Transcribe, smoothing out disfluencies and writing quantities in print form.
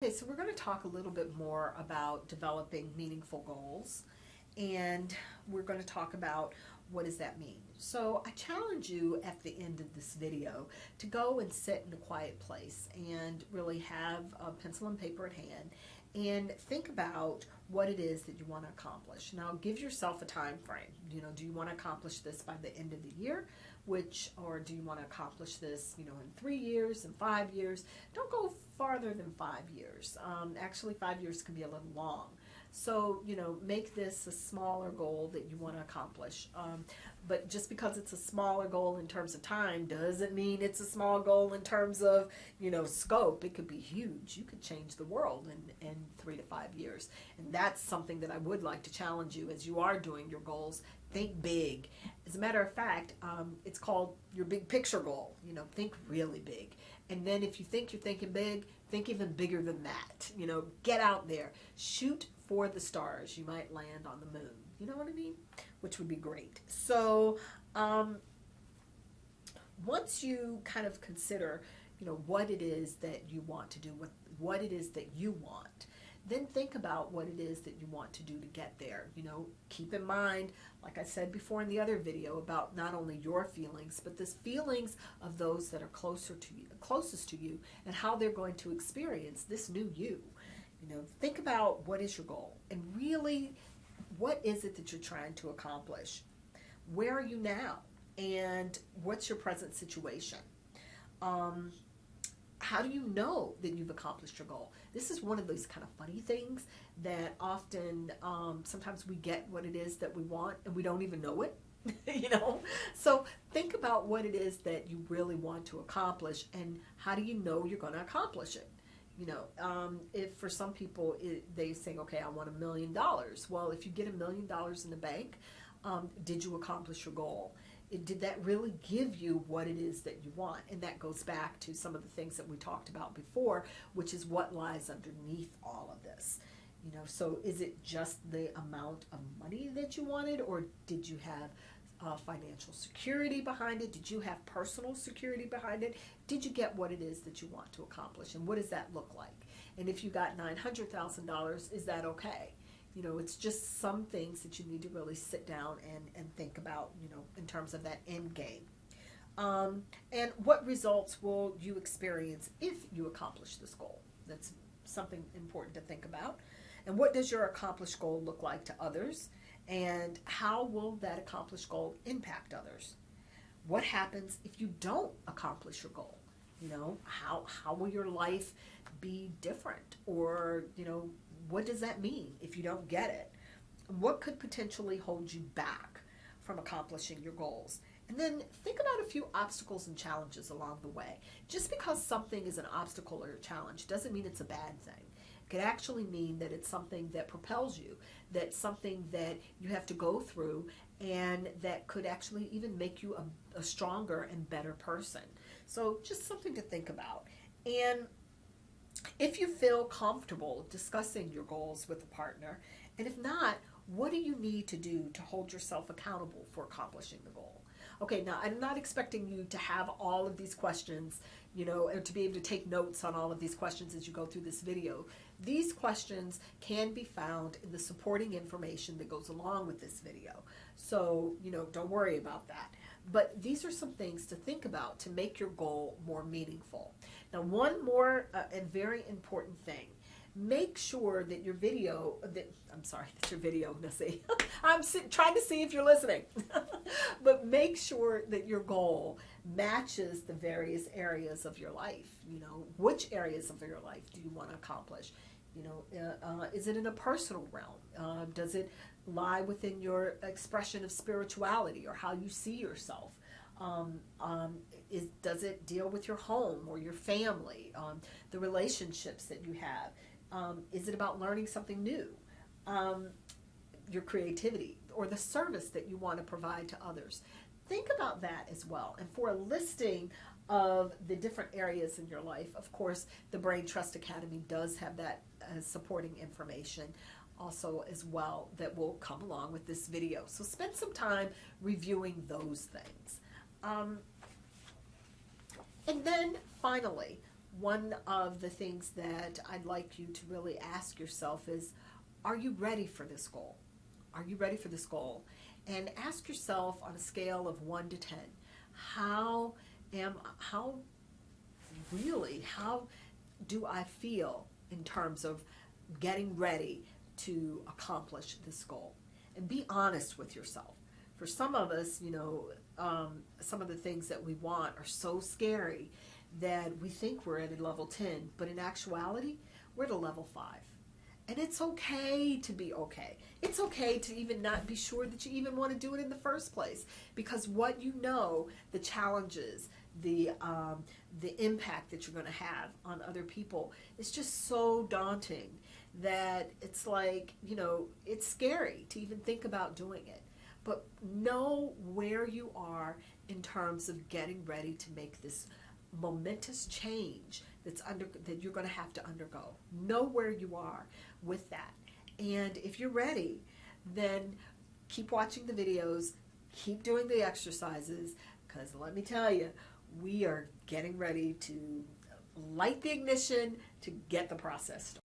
Okay, so we're going to talk a little bit more about developing meaningful goals, and we're going to talk about what does that mean. So I challenge you at the end of this video to go and sit in a quiet place and really have a pencil and paper at hand and think about what it is that you want to accomplish. Now give yourself a time frame. Do you want to accomplish this by the end of the year? Or do you want to accomplish this, in 3 years and 5 years? Don't go farther than 5 years. Actually, 5 years can be a little long. So, make this a smaller goal that you want to accomplish. But just because it's a smaller goal in terms of time doesn't mean it's a small goal in terms of, scope. It could be huge. You could change the world in 3 to 5 years. And that's something that I would like to challenge you as you are doing your goals. Think big. As a matter of fact, it's called your big picture goal. Think really big. And then if you think you're thinking big, think even bigger than that. Get out there. Shoot for the stars. You might land on the moon. You know what I mean? Which would be great. So once you kind of consider, what it is that you want to do, what it is that you want, then think about what it is that you want to do to get there. Keep in mind, like I said before in the other video, about not only your feelings, but the feelings of those that are closest to you, and how they're going to experience this new you. Think about what is your goal, and really, what is it that you're trying to accomplish? Where are you now? And what's your present situation? How do you know that you've accomplished your goal? This is one of those kind of funny things that often, sometimes we get what it is that we want and we don't even know it. So think about what it is that you really want to accomplish, and how do you know you're going to accomplish it? If for some people they say, okay, I want $1 million. Well, if you get $1 million in the bank, did you accomplish your goal? Did that really give you what it is that you want? And that goes back to some of the things that we talked about before, which is what lies underneath all of this. So is it just the amount of money that you wanted, or did you have financial security behind it? Did you have personal security behind it? Did you get what it is that you want to accomplish? And what does that look like? And if you got $900,000, is that okay? It's just some things that you need to really sit down and think about, in terms of that end game. And what results will you experience if you accomplish this goal? That's something important to think about. And what does your accomplished goal look like to others? And how will that accomplished goal impact others? What happens if you don't accomplish your goal? How will your life be different? Or, what does that mean if you don't get it? What could potentially hold you back from accomplishing your goals? And then think about a few obstacles and challenges along the way. Just because something is an obstacle or a challenge doesn't mean it's a bad thing. It could actually mean that it's something that propels you, that's something that you have to go through, and that could actually even make you a stronger and better person. So just something to think about. And if you feel comfortable discussing your goals with a partner, and if not, what do you need to do to hold yourself accountable for accomplishing the goal? Okay, now I'm not expecting you to have all of these questions, or to be able to take notes on all of these questions as you go through this video. These questions can be found in the supporting information that goes along with this video. So, don't worry about that. But these are some things to think about to make your goal more meaningful. Now, one more and very important thing. Make sure that your video, that's your video, Nessie. I'm trying to see if you're listening. But make sure that your goal matches the various areas of your life. Which areas of your life do you want to accomplish? Is it in a personal realm? Does it lie within your expression of spirituality or how you see yourself? Does it deal with your home or your family, the relationships that you have? Is it about learning something new? Your creativity or the service that you want to provide to others? Think about that as well. And for a listing of the different areas in your life, of course, the Brain Trust Academy does have that supporting information also as well that will come along with this video. So spend some time reviewing those things. And then finally, one of the things that I'd like you to really ask yourself is, are you ready for this goal? Are you ready for this goal? And ask yourself on a scale of 1 to 10, how how do I feel in terms of getting ready to accomplish this goal? And be honest with yourself. For some of us, some of the things that we want are so scary that we think we're at a level 10, but in actuality, we're at a level 5. And it's okay to be okay. It's okay to even not be sure that you even want to do it in the first place, because what you know, the challenges, the impact that you're going to have on other people is just so daunting that it's like, it's scary to even think about doing it. But know where you are in terms of getting ready to make this momentous change that you're going to have to undergo. Know where you are with that. And if you're ready, then keep watching the videos, keep doing the exercises, because let me tell you, we are getting ready to light the ignition to get the process started.